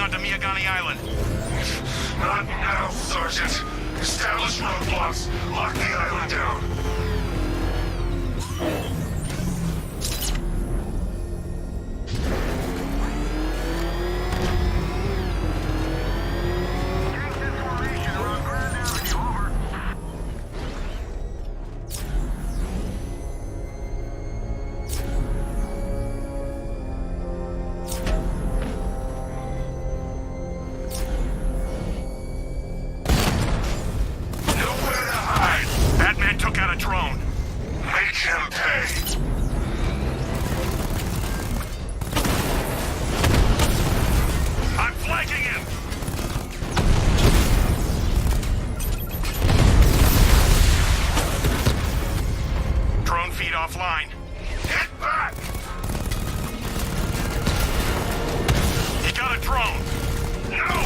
onto Miyagani Island. Not now, Sergeant. Establish roadblocks. Lock the island down. Offline. Get back! He got a drone. No!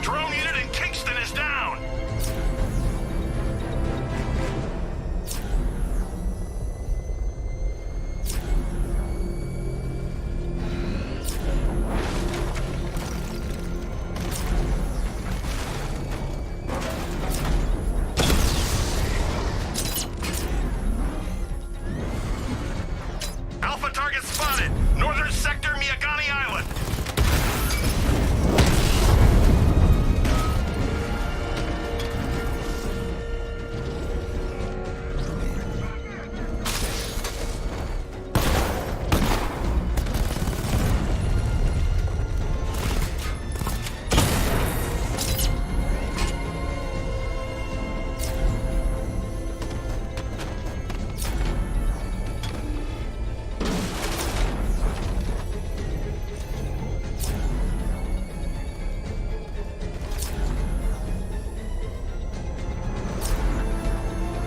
Drone unit in Kingston is down. Target spotted! Northern sector, Miyagani Island!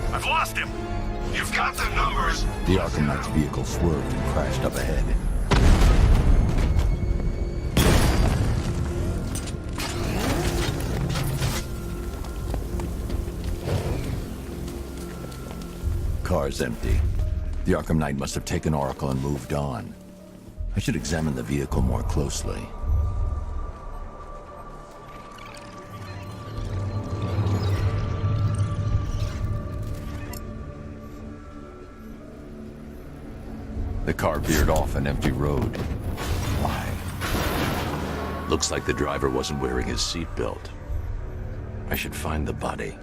I've lost him! You've got the numbers! The Arkham Knight's vehicle swerved and crashed up ahead. Car's empty. The Arkham Knight must have taken Oracle and moved on. I should examine the vehicle more closely. The car veered off an empty road. Why? Looks like the driver wasn't wearing his seatbelt. I should find the body.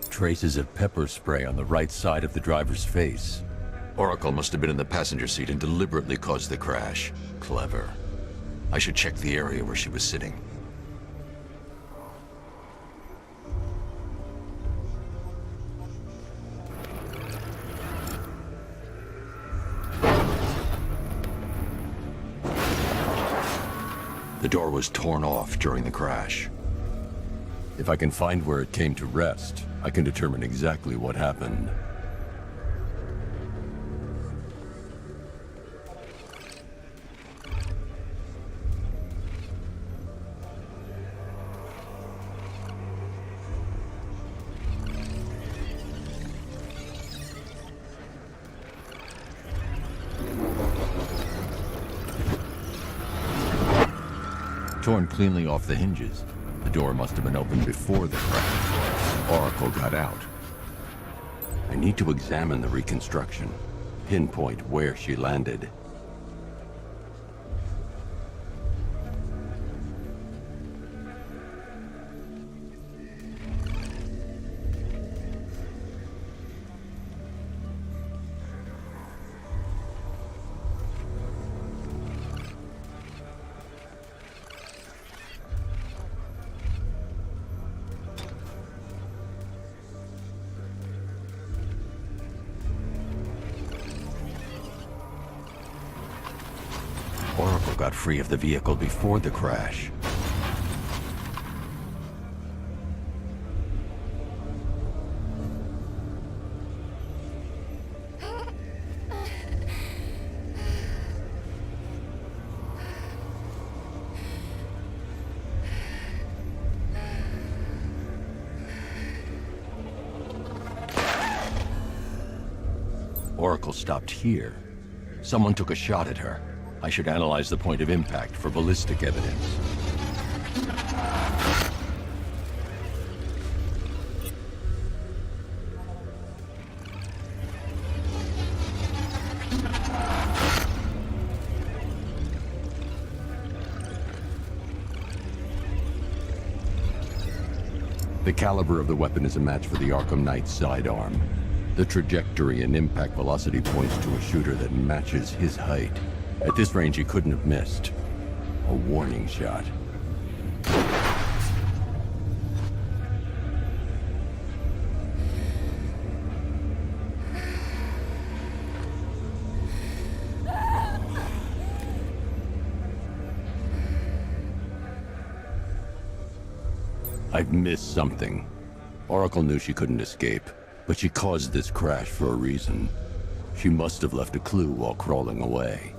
Traces of pepper spray on the right side of the driver's face. Oracle must have been in the passenger seat and deliberately caused the crash. Clever. I should check the area where she was sitting. The door was torn off during the crash. If I can find where it came to rest, I can determine exactly what happened. Torn cleanly off the hinges. The door must have been opened before the crash. Oracle got out. I need to examine the reconstruction, pinpoint where she landed. Oracle got free of the vehicle before the crash. Oracle stopped here. Someone took a shot at her. I should analyze the point of impact for ballistic evidence. The caliber of the weapon is a match for the Arkham Knight's sidearm. The trajectory and impact velocity points to a shooter that matches his height. At this range, he couldn't have missed. A warning shot. I've missed something. Oracle knew she couldn't escape, but she caused this crash for a reason. She must have left a clue while crawling away.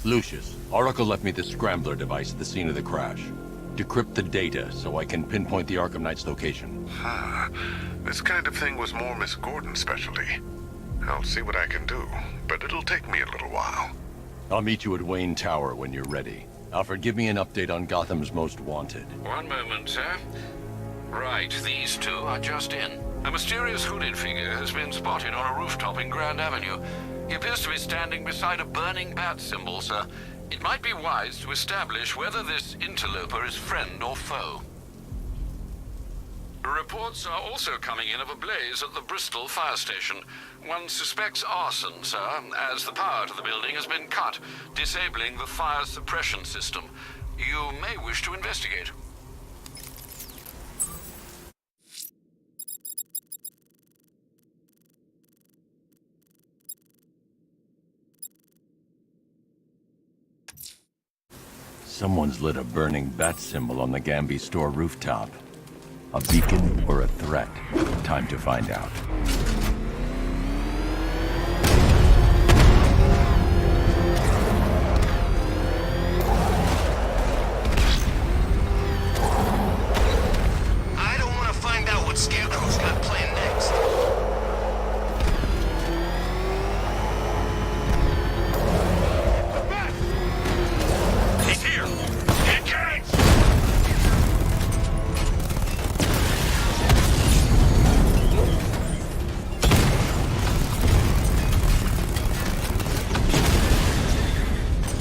Lucius, Oracle left me the scrambler device at the scene of the crash. Decrypt the data so I can pinpoint the Arkham Knight's location. This kind of thing was more Miss Gordon's specialty. I'll see what I can do, but it'll take me a little while. I'll meet you at Wayne Tower when you're ready. Alfred, give me an update on Gotham's Most Wanted. One moment, sir. Right, these two are just in. A mysterious hooded figure has been spotted on a rooftop in Grand Avenue. He appears to be standing beside a burning bat symbol, sir. It might be wise to establish whether this interloper is friend or foe. Reports are also coming in of a blaze at the Bristol fire station. One suspects arson, sir, as the power to the building has been cut, disabling the fire suppression system. You may wish to investigate. Someone's lit a burning bat symbol on the Gamby store rooftop. A beacon or a threat? Time to find out. I don't want to find out what Scarecrow's got planned next. He's here! Engage!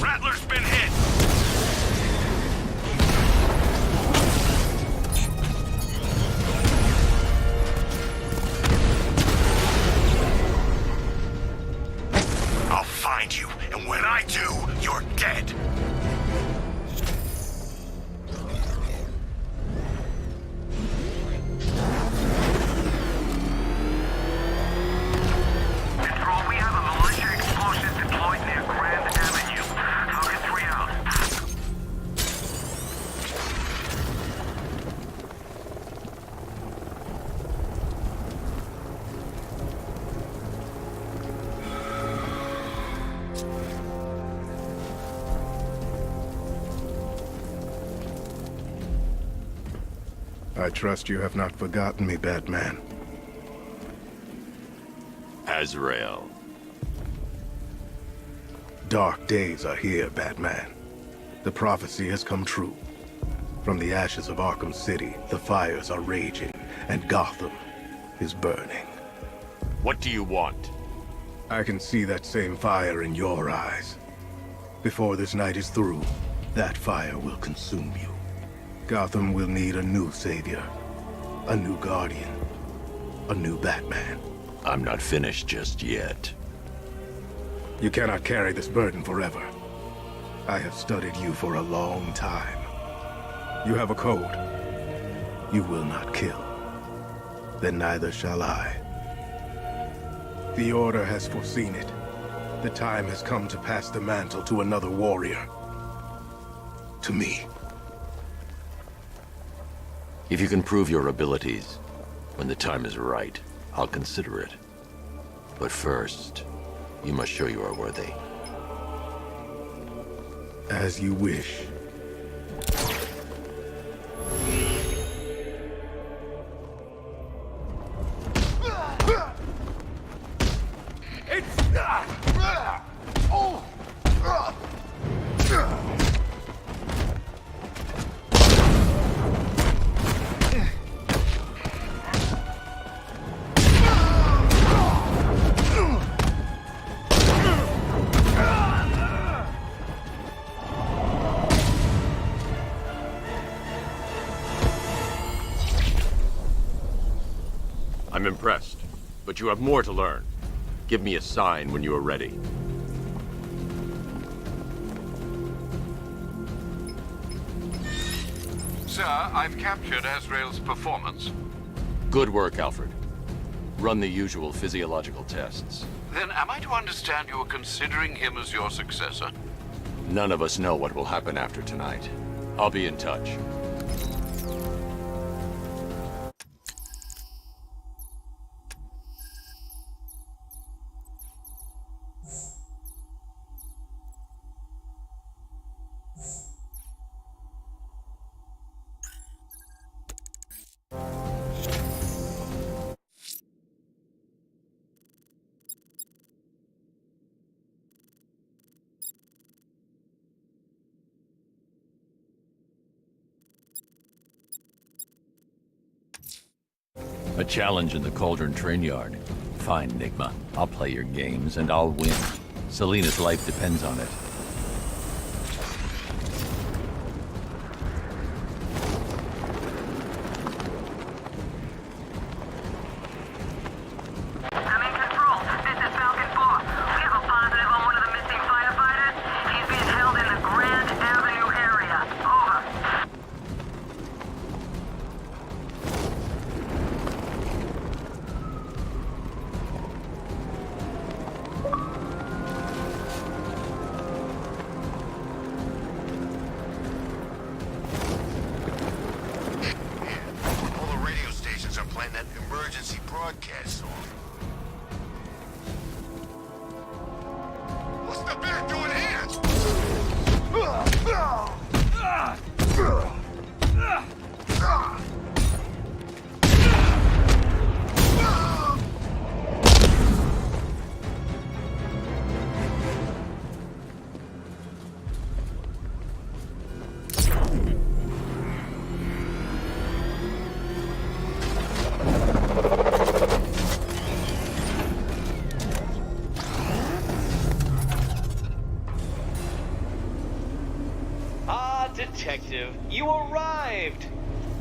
Rattler's been hit! I'll find you, and when I do, you're dead! Control, we have a militia explosive deployed near Grand Avenue. Target 3 out. I trust you have not forgotten me, Batman. Azrael. Dark days are here, Batman. The prophecy has come true. From the ashes of Arkham City, the fires are raging, and Gotham is burning. What do you want? I can see that same fire in your eyes. Before this night is through, that fire will consume you. Gotham will need a new savior, a new guardian, a new Batman. I'm not finished just yet. You cannot carry this burden forever. I have studied you for a long time. You have a code. You will not kill. Then neither shall I. The Order has foreseen it. The time has come to pass the mantle to another warrior. To me. If you can prove your abilities, when the time is right, I'll consider it. But first, you must show you are worthy. As you wish. I'm impressed, but you have more to learn. Give me a sign when you are ready. Sir, I've captured Azrael's performance. Good work, Alfred. Run the usual physiological tests. Then am I to understand you are considering him as your successor? None of us know what will happen after tonight. I'll be in touch. A challenge in the Cauldron train yard. Fine, Nigma. I'll play your games, and I'll win. Selena's life depends on it. I'm in control. This is Falcon 4. We have a positive on one of the missing firefighters. He's being held in the Grand Avenue area. Over. All the radio stations are playing that emergency broadcast song. What's the bat doing here? Ah, Detective, you arrived!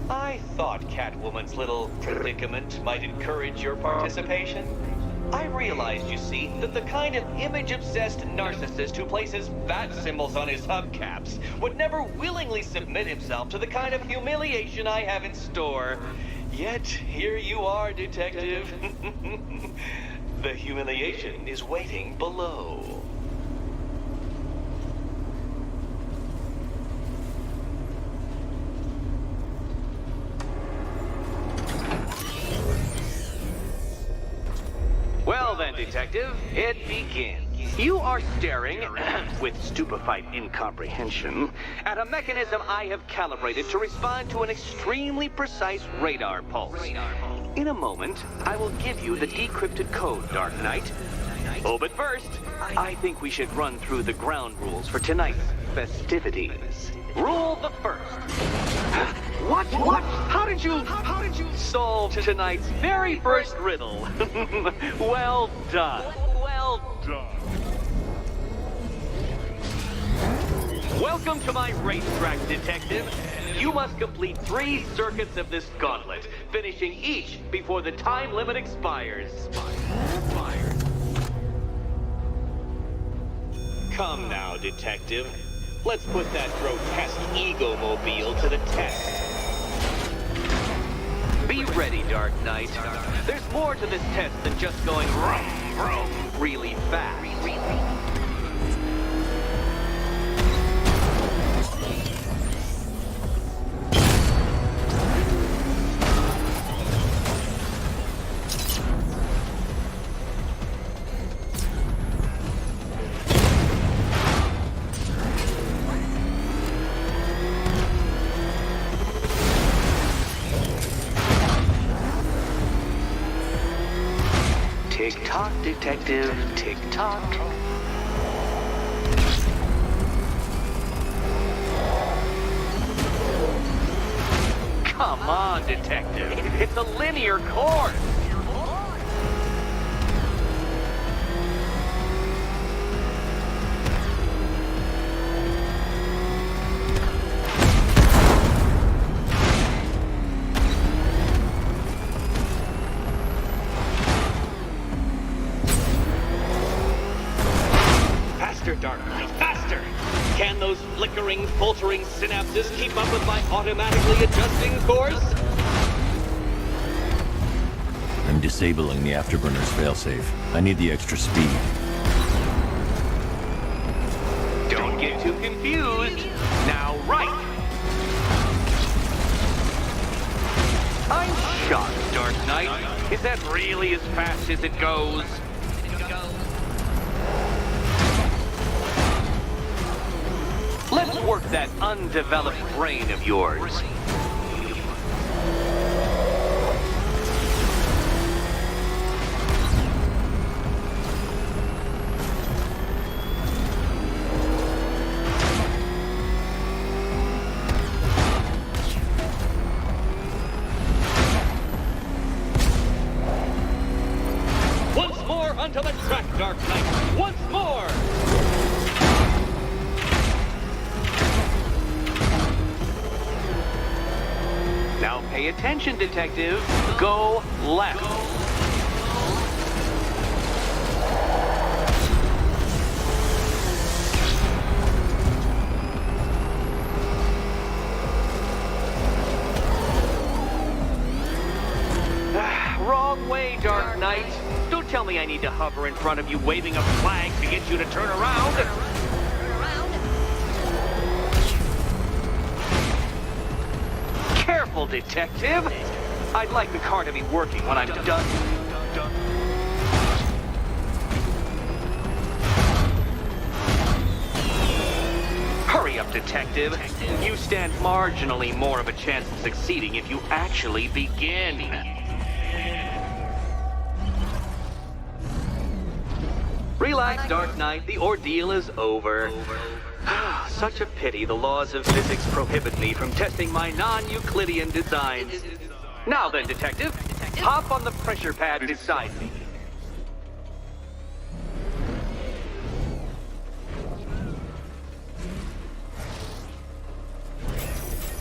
I thought Catwoman's little predicament might encourage your participation. I realized, you see, that the kind of image-obsessed narcissist who places bat symbols on his hubcaps would never willingly submit himself to the kind of humiliation I have in store. Yet, here you are, Detective. The humiliation is waiting below. Well then, Detective, it begins. You are staring, with stupefied incomprehension, at a mechanism I have calibrated to respond to an extremely precise radar pulse. In a moment, I will give you the decrypted code, Dark Knight. Oh, but first, I think we should run through the ground rules for tonight's festivities. Rule the first. What? How did you solve tonight's very first riddle? Well done. Welcome to my racetrack, Detective. You must complete 3 circuits of this gauntlet, finishing each before the time limit expires. Come now, Detective. Let's put that grotesque ego-mobile to the test. Be ready, Dark Knight. There's more to this test than just going vroom, vroom really fast. Tick-tock, Detective, tick-tock. Come on, Detective. It's a linear course. Dark Knight, faster! Can those flickering, faltering synapses keep up with my automatically adjusting course? I'm disabling the afterburner's failsafe. I need the extra speed. Don't get too confused. Now, right! I'm shocked, Dark Knight. Is that really as fast as it goes? Let's work that undeveloped brain of yours. Once more onto the track, Dark Knight. Once more! Now pay attention, Detective. Go left. Wrong way, Dark Knight. Don't tell me I need to hover in front of you waving a flag to get you to turn around. Careful, Detective. I'd like the car to be working when I'm done. Hurry up, Detective. You stand marginally more of a chance of succeeding if you actually begin. Relax, Dark Knight. The ordeal is over. Such a pity the laws of physics prohibit me from testing my non-Euclidean designs. Now then, Detective, hop on the pressure pad beside me.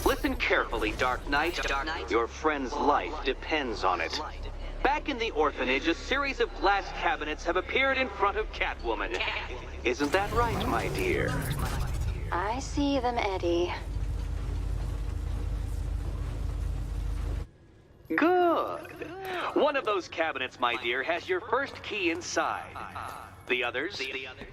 Listen carefully, Dark Knight. Your friend's life depends on it. Back in the orphanage, a series of glass cabinets have appeared in front of Catwoman. Isn't that right, my dear? I see them, Eddie. Good. One of those cabinets, my dear, has your first key inside. The others,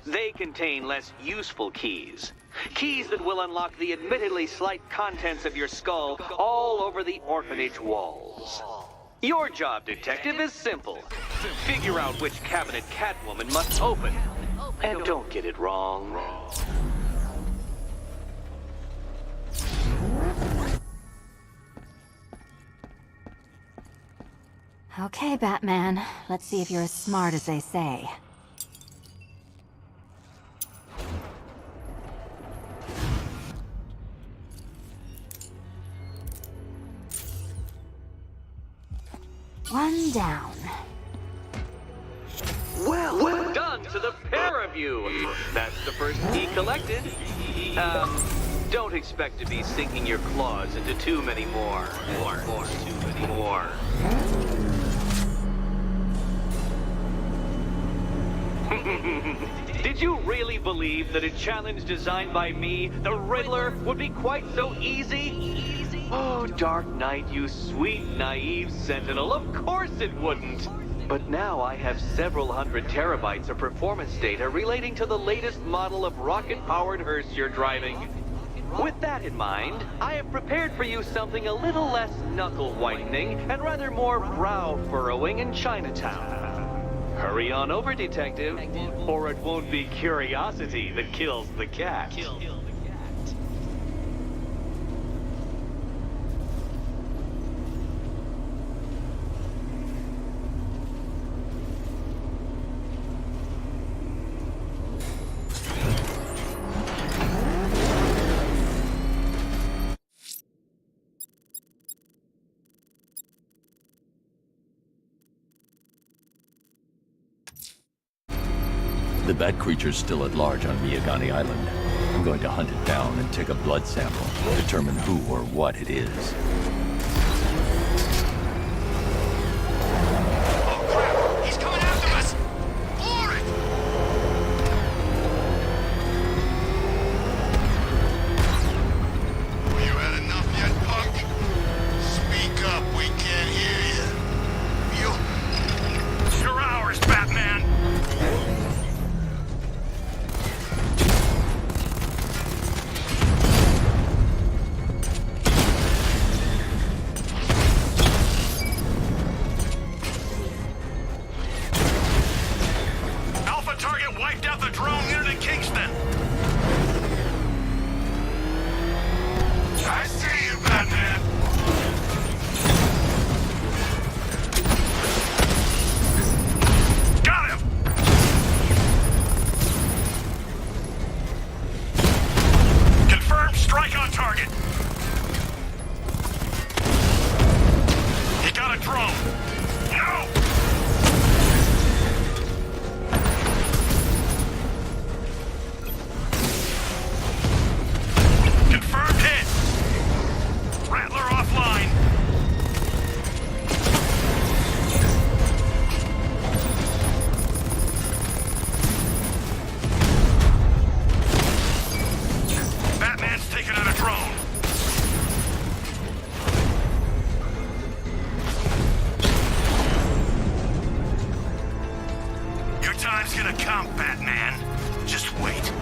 they contain less useful keys. Keys that will unlock the admittedly slight contents of your skull all over the orphanage walls. Your job, Detective, is simple. Figure out which cabinet Catwoman must open. And don't get it wrong. Okay, Batman. Let's see if you're as smart as they say. One down. Well done to the pair of you. That's the first key collected. Don't expect to be sinking your claws into too many more. Too many more. Did you really believe that a challenge designed by me, the Riddler, would be quite so easy? Oh, Dark Knight, you sweet, naive sentinel, of course it wouldn't! But now I have several hundred terabytes of performance data relating to the latest model of rocket-powered hearse you're driving. With that in mind, I have prepared for you something a little less knuckle-whitening and rather more brow-furrowing in Chinatown. Hurry on over, detective, or it won't be curiosity that kills the cat. The bat creature's still at large on Miyagani Island. I'm going to hunt it down and take a blood sample, determine who or what it is. Oh crap! He's coming after us! For it! You had enough yet, punk? Speak up, we can't hear you. You're ours, Batman! Alpha target wiped out the drone near to Kingston! I see you, Batman! Got him! Confirmed strike on target. He got a drone. No! Confirmed hit. Rattler offline. Batman's taking out a drone. Your time's gonna come, Batman. Just wait.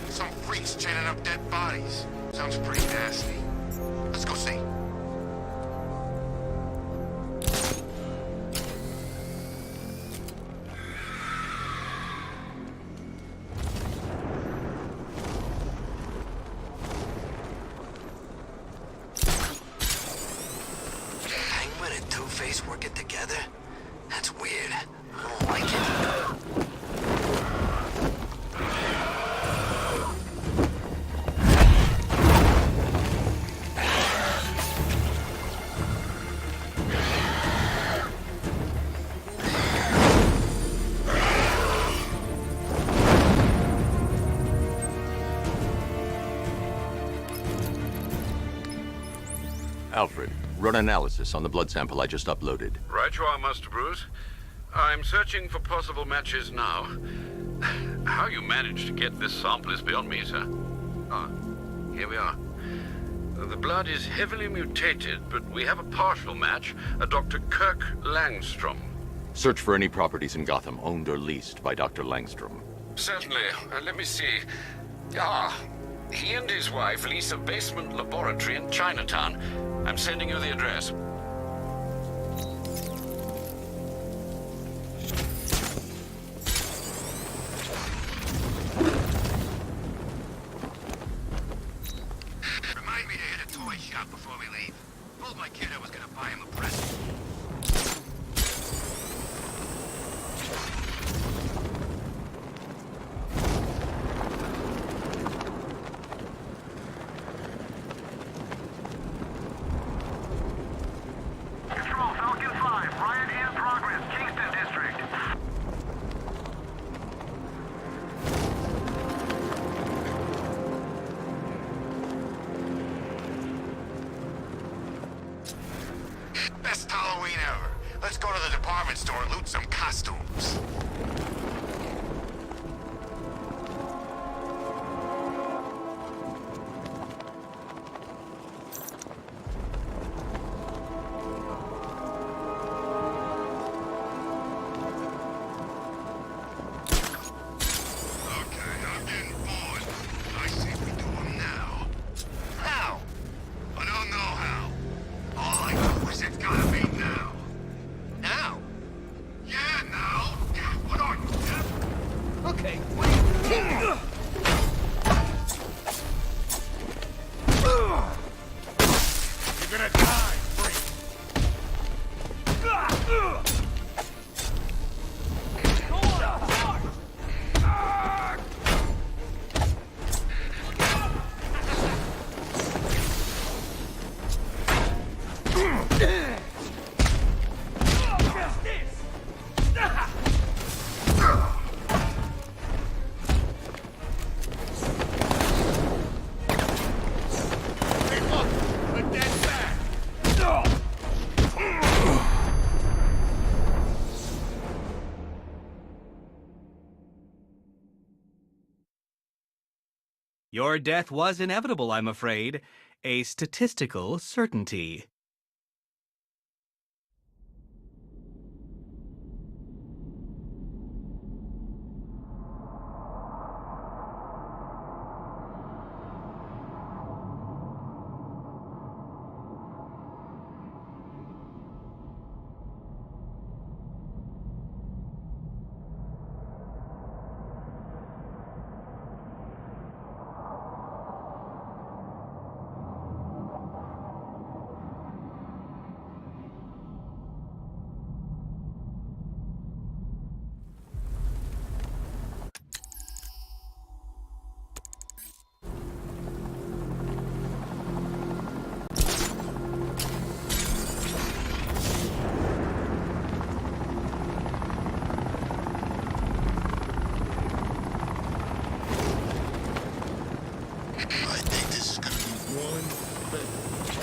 Some freaks chaining up dead bodies. Sounds pretty nasty. Let's go see. Penguin and Two-Face working together? That's weird. I don't like it. Alfred, run analysis on the blood sample I just uploaded. Right you are, Master Bruce. I'm searching for possible matches now. How you managed to get this sample is beyond me, sir. Ah, here we are. The blood is heavily mutated, but we have a partial match, a Dr. Kirk Langstrom. Search for any properties in Gotham owned or leased by Dr. Langstrom. Certainly. Let me see. Ah, he and his wife lease a basement laboratory in Chinatown. I'm sending you the address. Remind me to hit a toy shop before we leave. Told my kid I was gonna buy him a present. Halloween ever. Let's go to the department store and loot some costumes. Okay, I'm getting bored. I say we do them now. How? I don't know how. All I know is it's gotta be now. Now? Yeah, now. What are you, deaf? Okay, what do you... You're gonna die, freak. Hey, look! A dead bat! Your death was inevitable, I'm afraid. A statistical certainty. I think this is gonna be one big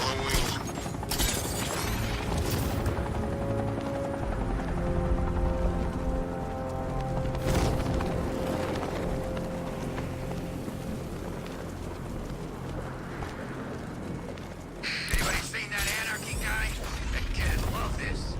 Halloween. Anybody seen that anarchy guy? That kid love this.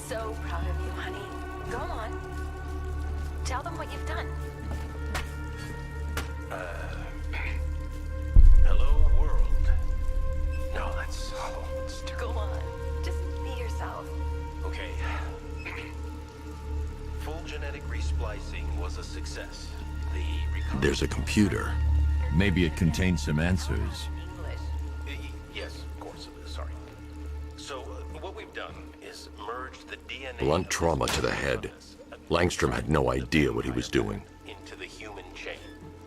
So proud of you, honey. Go on. Tell them what you've done. Hello, world. No, that's... Go on. Just be yourself. Okay. Full genetic resplicing was a success. There's a computer. Maybe it contains some answers. English. Yes, of course it is. Sorry. So, what we've done is merge the DNA... Blunt trauma to the head. Langstrom had no idea what he was doing. ...into the human chain.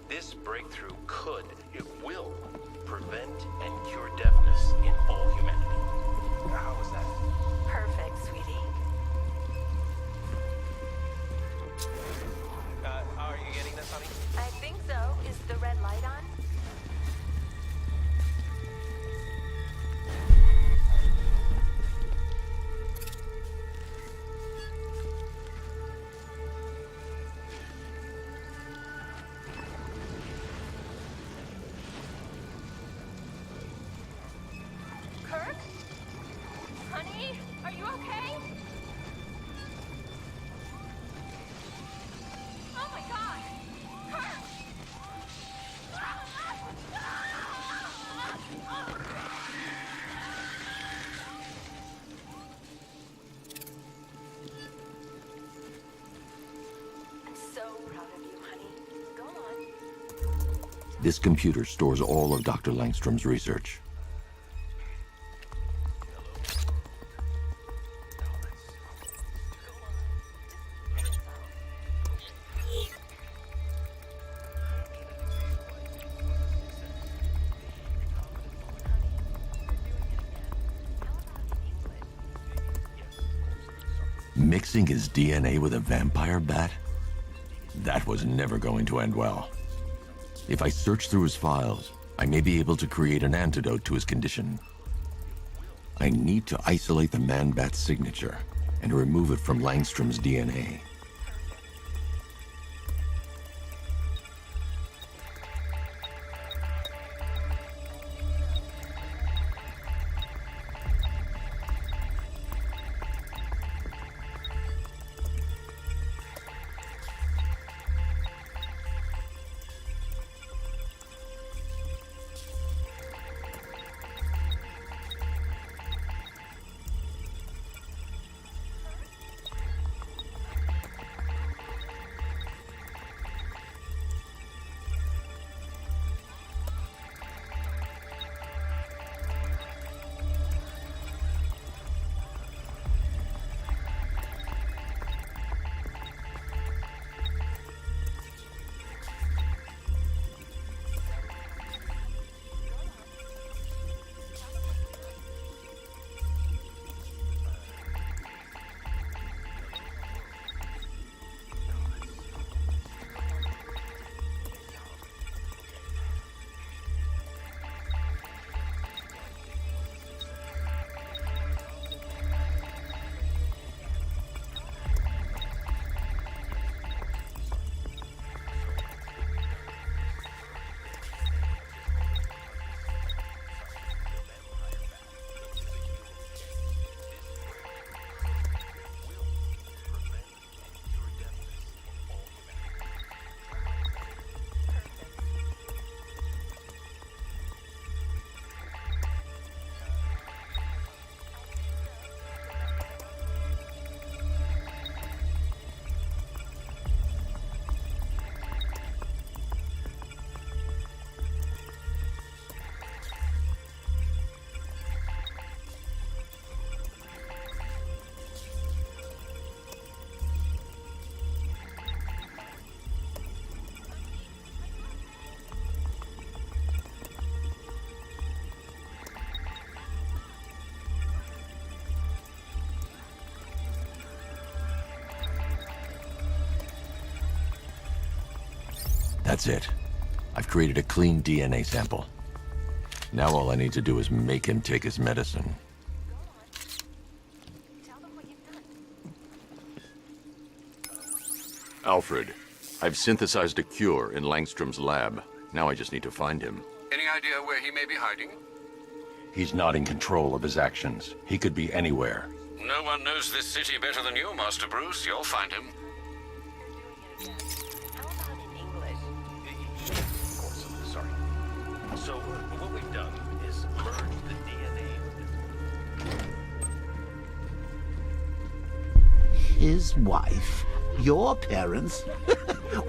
This breakthrough could, it will, prevent and cure deafness in all humanity. How was that? Perfect, sweetie. Are you getting this, honey? I think so. Is the red light on? Kirk? Honey? Are you okay? Oh my god! Kirk! I'm so proud of you, honey. Go on. This computer stores all of Dr. Langstrom's research. Mixing his DNA with a vampire bat? That was never going to end well. If I search through his files, I may be able to create an antidote to his condition. I need to isolate the man-bat's signature and remove it from Langstrom's DNA. That's it. I've created a clean DNA sample. Now all I need to do is make him take his medicine. Alfred, I've synthesized a cure in Langstrom's lab. Now I just need to find him. Any idea where he may be hiding? He's not in control of his actions. He could be anywhere. No one knows this city better than you, Master Bruce. You'll find him. Sorry. So what we've done is merge the DNA. His wife? Your parents?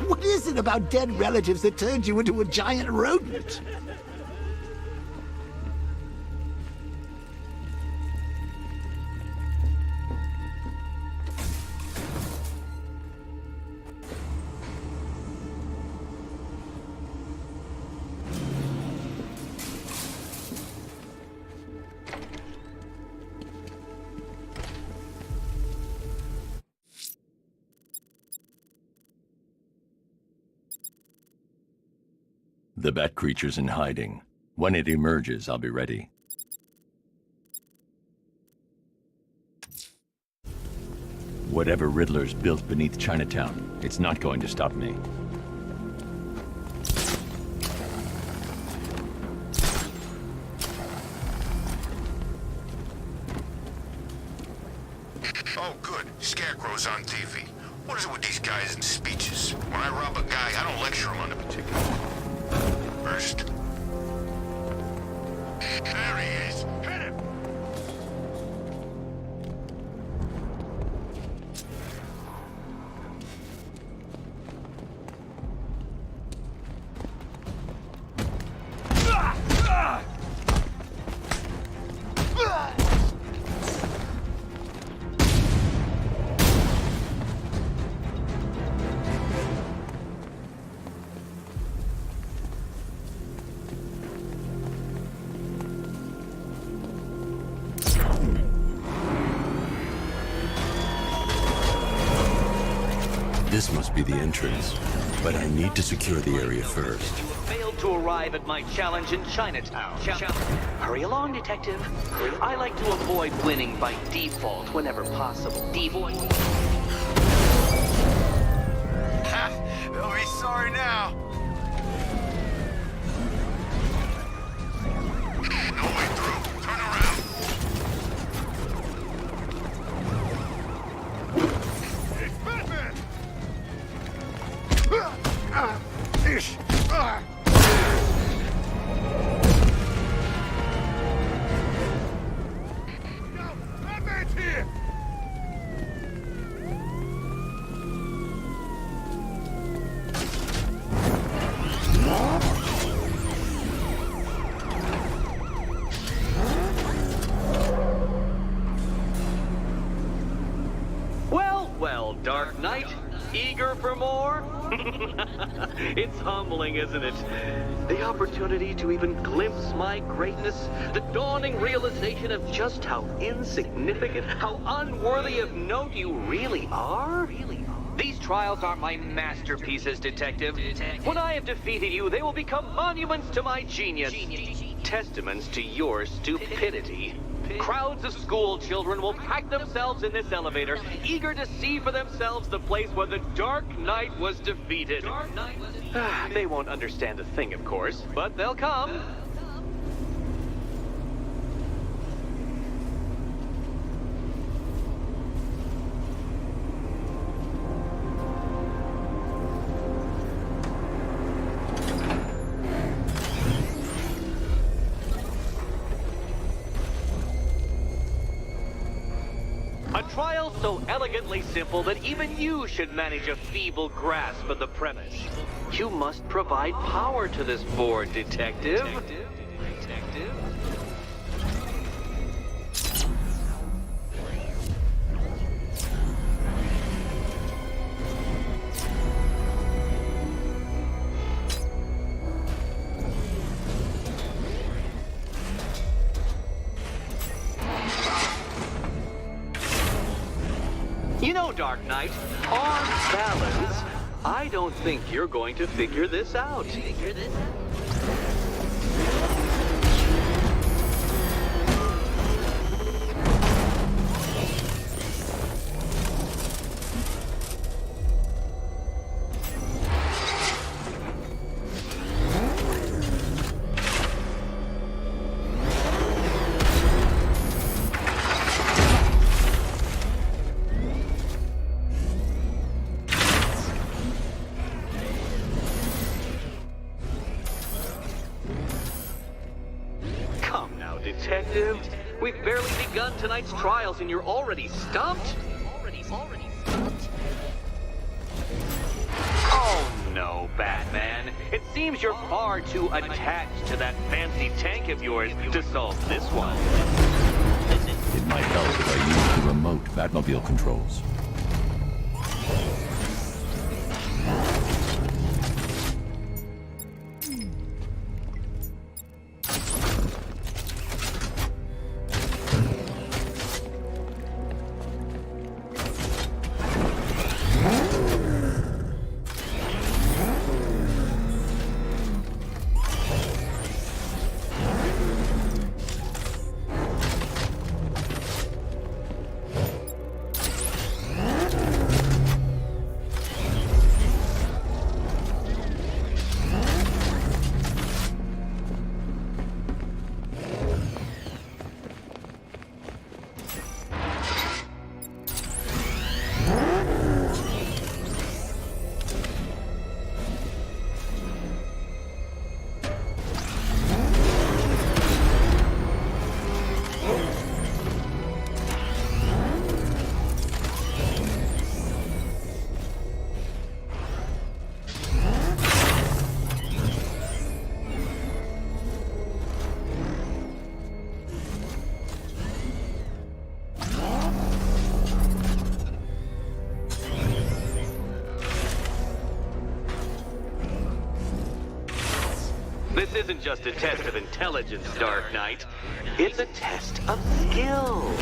What is it about dead relatives that turned you into a giant rodent? The bat creature's in hiding. When it emerges, I'll be ready. Whatever Riddler's built beneath Chinatown, it's not going to stop me. Oh, good. Scarecrow's on TV. What is it with these guys and speeches? When I rob a guy, I don't lecture him on the particular. First. There he is. Hit him! This must be the entrance, but I need to secure the area first. Failed to arrive at my challenge in Chinatown. Hurry along, Detective. I like to avoid winning by default whenever possible. They'll be sorry now. No way through. Turn around. It's Batman! Batman's here! Well, Dark Knight, eager for more? It's humbling, isn't it? The opportunity to even glimpse my greatness, the dawning realization of just how insignificant, how unworthy of note you really are? These trials are my masterpieces, Detective. When I have defeated you, they will become monuments to my genius. Testaments to your stupidity. Crowds of school children will pack themselves in this elevator, eager to see for themselves the place where the Dark Knight was defeated. They won't understand a thing, of course, but they'll come. A trial so elegantly simple that even you should manage a feeble grasp of the premise. You must provide power to this board, Detective. You know, Dark Knight, on balance, I don't think you're going to figure this out. Detective, we've barely begun tonight's trials and you're already stumped? Oh no, Batman. It seems you're far too attached to that fancy tank of yours to solve this one. It might help if I use the remote Batmobile controls. This isn't just a test of intelligence, Dark Knight. It's a test of skill.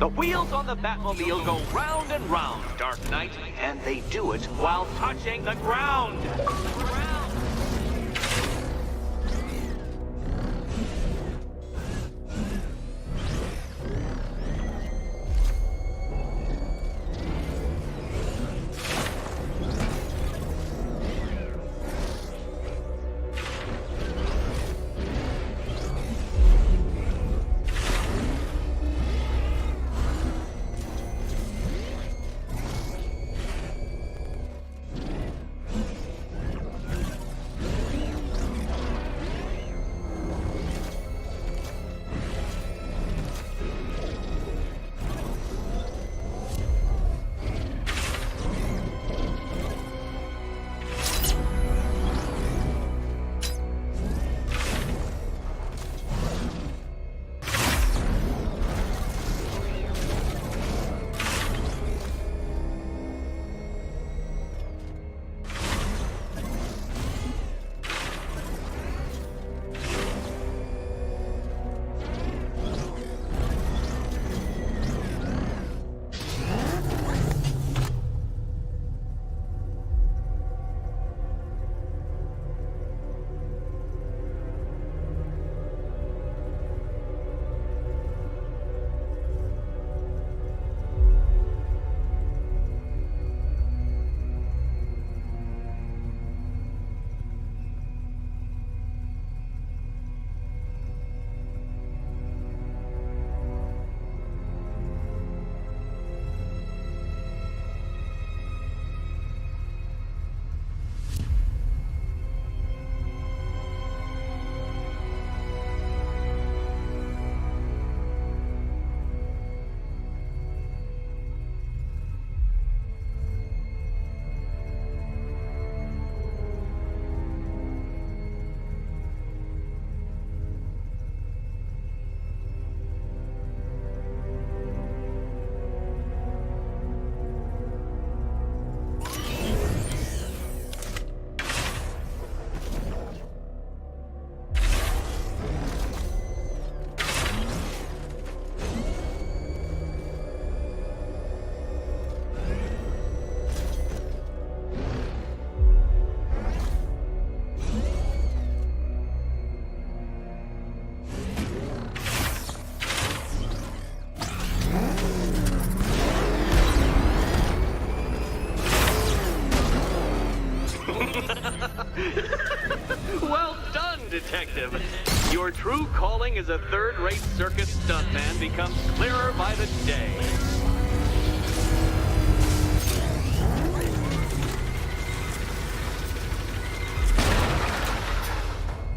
The wheels on the Batmobile go round and round, Dark Knight, and they do it while touching the ground. Well done, Detective. Your true calling as a third-rate circus stuntman becomes clearer by the day.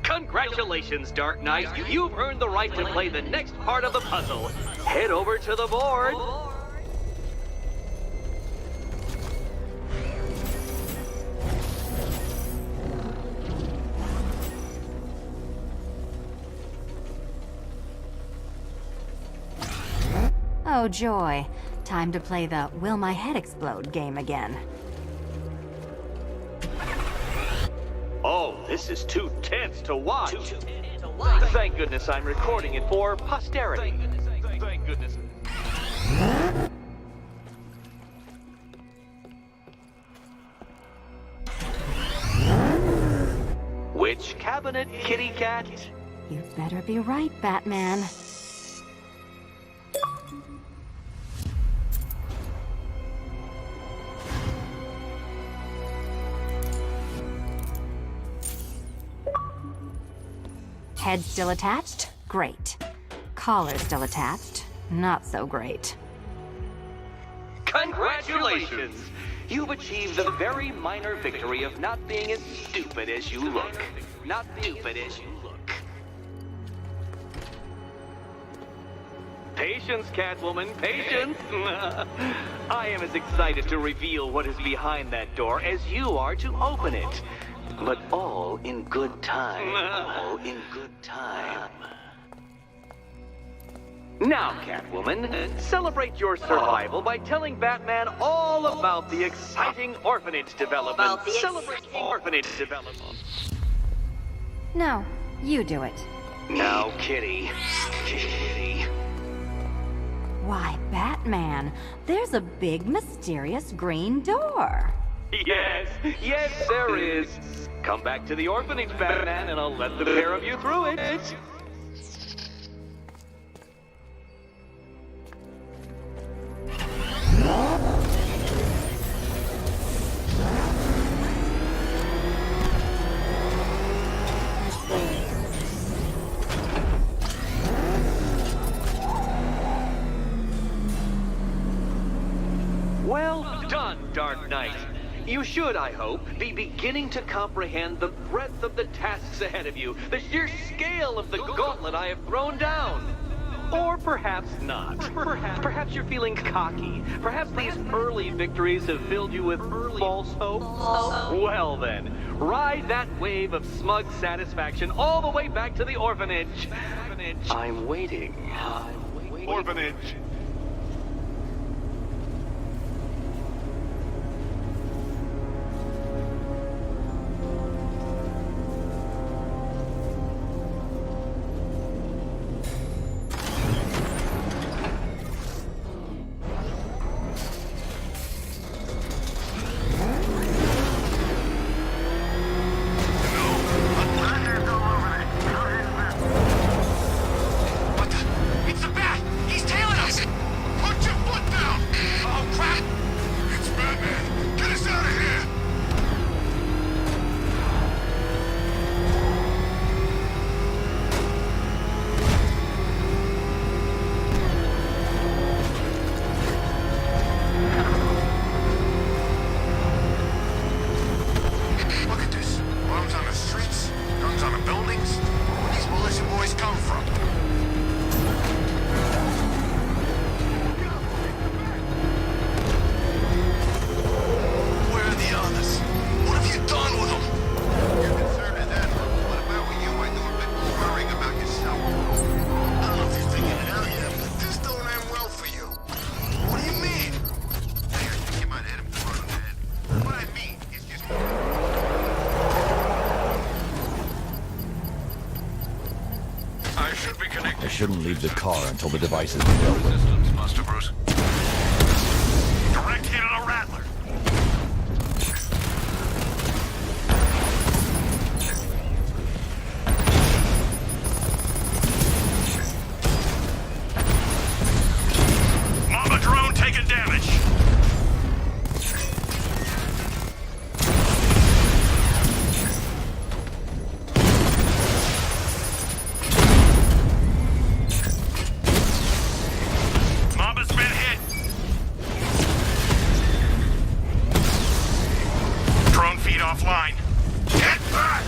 Congratulations, Dark Knight. You've earned the right to play the next part of the puzzle. Head over to the board. Oh, joy. Time to play the Will My Head Explode game again. Oh, this is too tense to watch. Thank goodness I'm recording it for posterity. Thank goodness. Which cabinet, kitty cat? You better be right, Batman. Head still attached? Great. Collar still attached? Not so great. Congratulations! You've achieved the very minor victory of not being as stupid as you look. Not stupid as you look. Patience, Catwoman, patience! I am as excited to reveal what is behind that door as you are to open it. But all in good time. All in good time. Now, Catwoman, celebrate your survival by telling Batman all about the exciting orphanage development. Celebrate orphanage development. No, you do it. Now, Kitty. Kitty. Why, Batman, there's a big mysterious green door. Yes, yes, there is. Come back to the orphanage, Batman, and I'll let the pair of you through it. Well done, Dark Knight. You should, I hope, be beginning to comprehend the breadth of the tasks ahead of you, the sheer scale of the gauntlet I have thrown down. Or perhaps not. Perhaps you're feeling cocky. Perhaps these early victories have filled you with false hope. Well then, ride that wave of smug satisfaction all the way back to the orphanage. I'm waiting. Orphanage. It's a bat! He's tailing us! Put your foot down! Oh, crap! It's Batman! Get us out of here! Look at this. Bombs on the streets, guns on the buildings. Where these militia boys come from? Where are the others? What have you done with them? You're concerned with that. What about when you might do a bit more worrying about yourself? I don't know if you're figuring it out yet, but this don't end well for you. What do you mean? I think you might hit him hard on the head. What I mean is just... I should be connected. I shouldn't leave the car until the device has been dealt with. Resistance, Master Bruce. Direct hit on a rattler. Mama drone taking damage. Mama's been hit. Drone feed offline. Get back!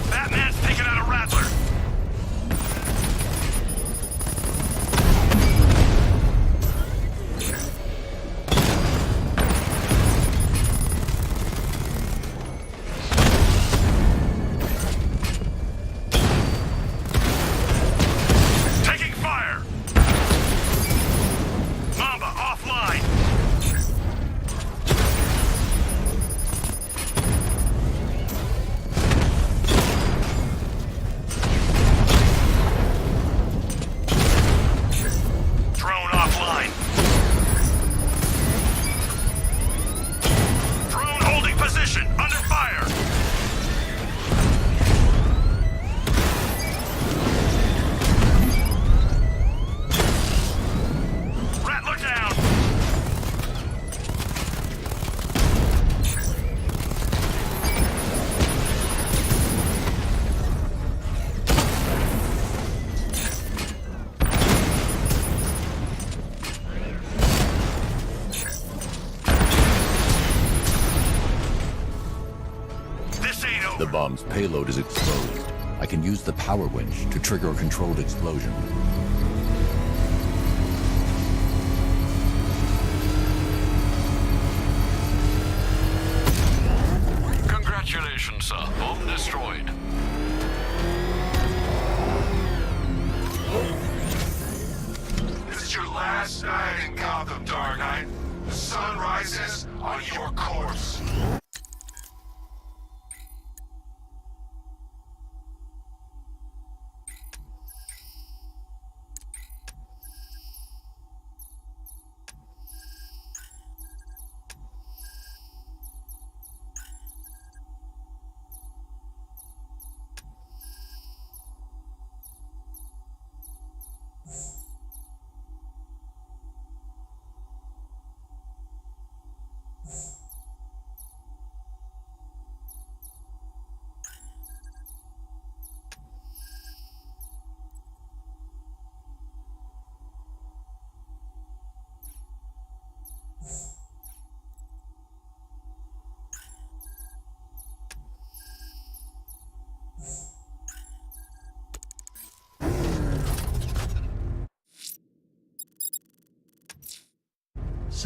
Batman's taking out a rattler. Taking fire! Mamba offline! Drone offline. Drone holding position, under fire. Rattler down. This ain't over. The bomb's payload is exposed. I can use the power winch to trigger a controlled explosion. Congratulations, sir. Bomb destroyed. This is your last night in Gotham, Dark Knight. The sun rises on your corpse.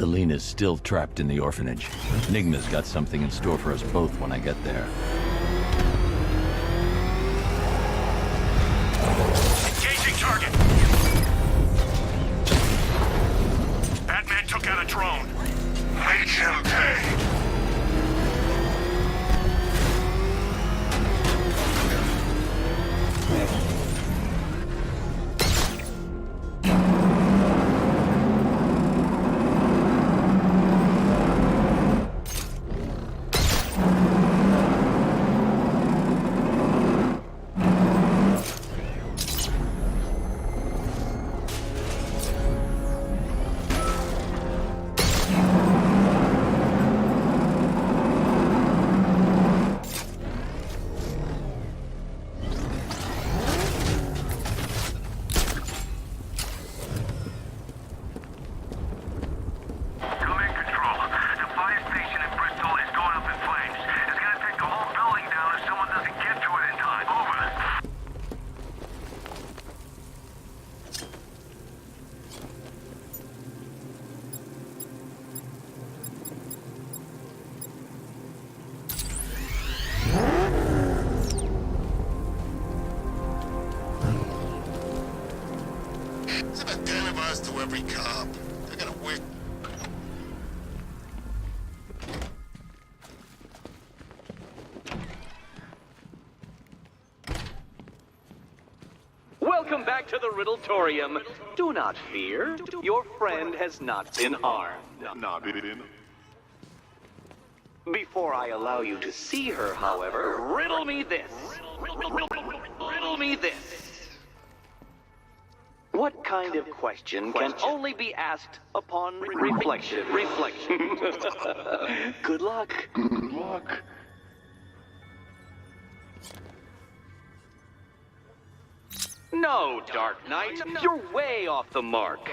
Selena's still trapped in the orphanage. Nigma's got something in store for us both when I get there. Engaging target! Batman took out a drone. Make him pay! To every cop. They're gonna wait. Welcome back to the Riddletorium. Do not fear. Your friend has not been harmed. Before I allow you to see her, however, riddle me this. Riddle me this. What kind of question can only be asked upon reflection? Good luck. Good luck. No, Dark Knight. You're way off the mark.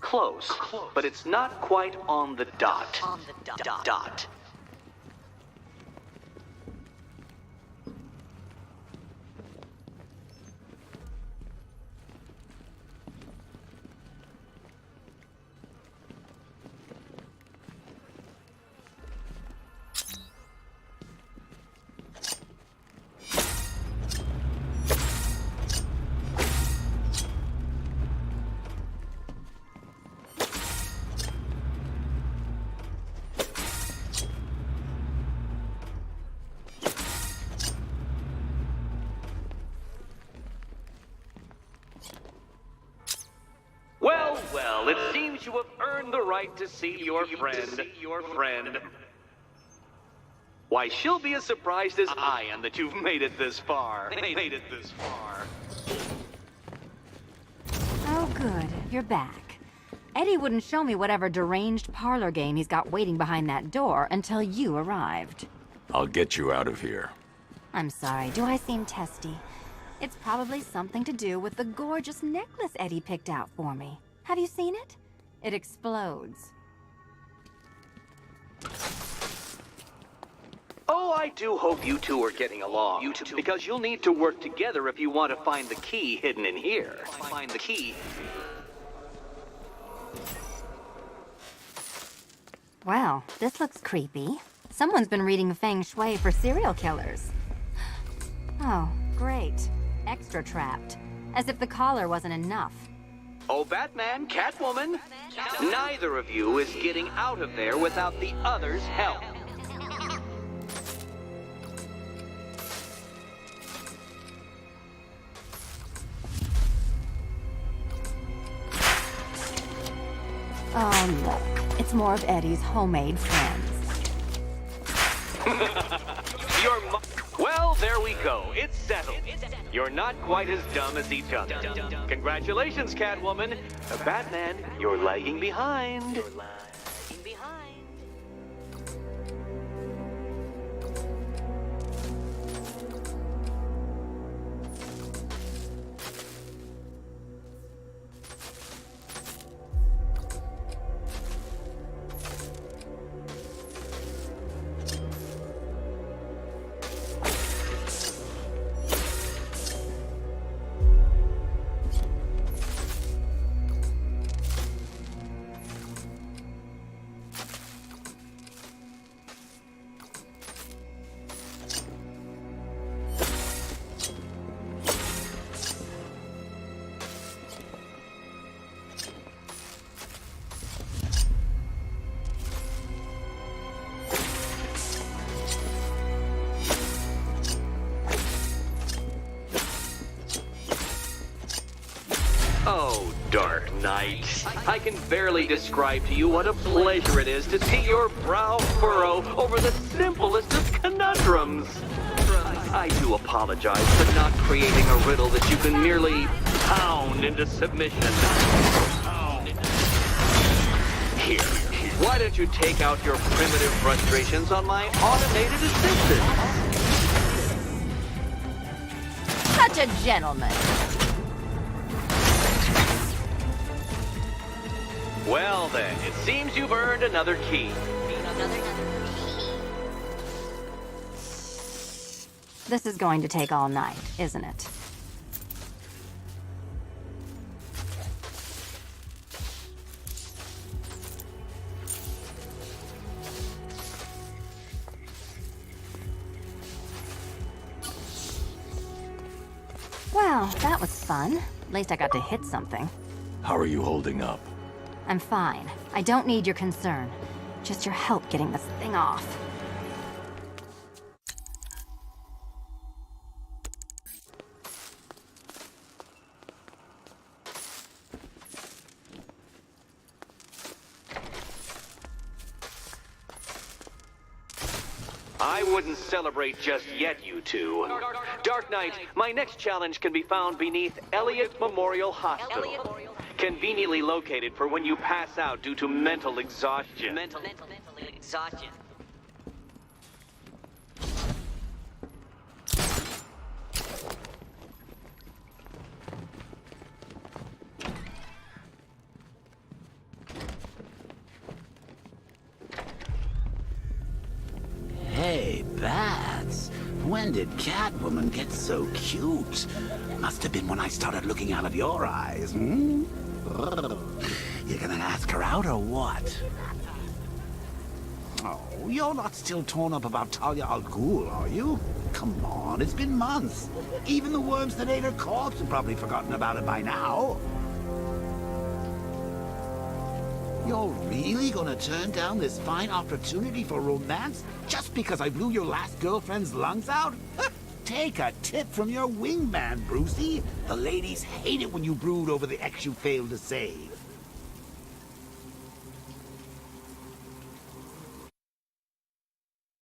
Close, but it's not quite on the dot. Dot. Well, it seems you have earned the right to see your friend. Why, she'll be as surprised as I am that you've made it this far. Oh, good. You're back. Eddie wouldn't show me whatever deranged parlor game he's got waiting behind that door until you arrived. I'll get you out of here. I'm sorry. Do I seem testy? It's probably something to do with the gorgeous necklace Eddie picked out for me. Have you seen it? It explodes. Oh, I do hope you two are getting along. Because you'll need to work together if you want to find the key hidden in here. Find the key. Well, this looks creepy. Someone's been reading Feng Shui for serial killers. Oh, great. Extra trapped. As if the collar wasn't enough. Oh, Batman, Catwoman, neither of you is getting out of there without the other's help. Oh, look. It's more of Eddie's homemade friends. Well, there we go. It's settled. You're not quite as dumb as each other. Congratulations, Catwoman. Batman, you're lagging behind. Oh, Dark Knight. I can barely describe to you what a pleasure it is to see your brow furrow over the simplest of conundrums. I do apologize for not creating a riddle that you can merely pound into submission. Here, why don't you take out your primitive frustrations on my automated assistant? Such a gentleman. Well then, it seems you've earned another key. This is going to take all night, isn't it? Well, that was fun. At least I got to hit something. How are you holding up? I'm fine. I don't need your concern. Just your help getting this thing off. I wouldn't celebrate just yet, you two. Dark Knight, my next challenge can be found beneath Elliott Memorial Hospital. Conveniently located for when you pass out due to mental exhaustion. Mental exhaustion. Hey, Bats. When did Catwoman get so cute? Must have been when I started looking out of your eyes, hmm? You gonna ask her out or what? Oh, you're not still torn up about Talia al Ghul, are you? Come on, it's been months. Even the worms that ate her corpse have probably forgotten about it by now. You're really gonna turn down this fine opportunity for romance just because I blew your last girlfriend's lungs out? Take a tip from your wingman, Brucey. The ladies hate it when you brood over the ex you failed to save.